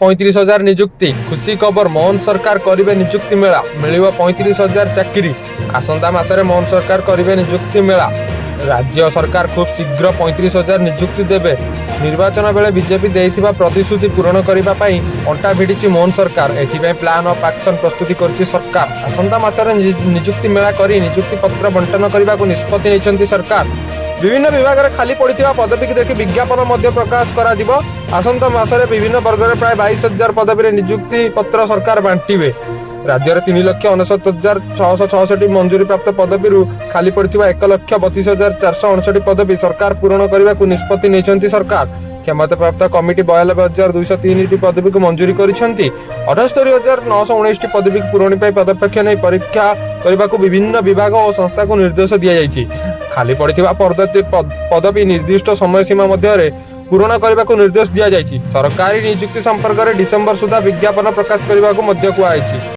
35,000 नियुक्ति। खुशी खबर मोहन सरकार करिवे नियुक्ति मेला मिलिव 35,000 चाकरी। आसंता मासरे मोहन सरकार करिवे नियुक्ति मेला। राज्य सरकार खूब शीघ्र 35,000 नियुक्ति देवे। निर्वाचन बेले बीजेपी देइथिबा प्रतिश्रुति पूरण करिबा पई अंटा भिडिछि मोहन सरकार। एथिबे प्लान ऑफ एक्शन प्रस्तुति करछि सरकार। आसंता मासरे नियुक्ति मेला करी नियुक्ति पत्र बंटन करबा को निष्पत्ति नेछन्ति सरकार। विभिन्न विभाग में खाली पड़िथिबा पदवी की देखि विज्ञापन मध्य प्रकाश करा जिवो। आसंता मासरे विभिन्न वर्ग में प्राय 22,000 पदवी नियुक्ति पत्र सरकार बांटिबे। राज्य में 3,69,666 मंजूरी प्राप्त पदवी खाली पड़िथिबा 1,32,459 पदवी सरकार पूरण करने को निष्पत्ति नेछन्ति सरकार। क्षमता प्राप्त कमिटी 92,203 पदवी को मंजूरी करिसेंति। 78,919 पदवी पूरण पाई पदक्षेप नहीं परीक्षा करने को विभिन्न विभाग और संस्था को निर्देश दिया जायछि। खाली पड़िथिबा पदवी निर्दिष्ट समय सीमा मध्य पूरण करने को निर्देश दिया जायछि। सरकारी नियुक्ति संपर्क में डिसेम्बर सुधा विज्ञापन प्रकाश करने को मध्य कुआଯାଇଛି।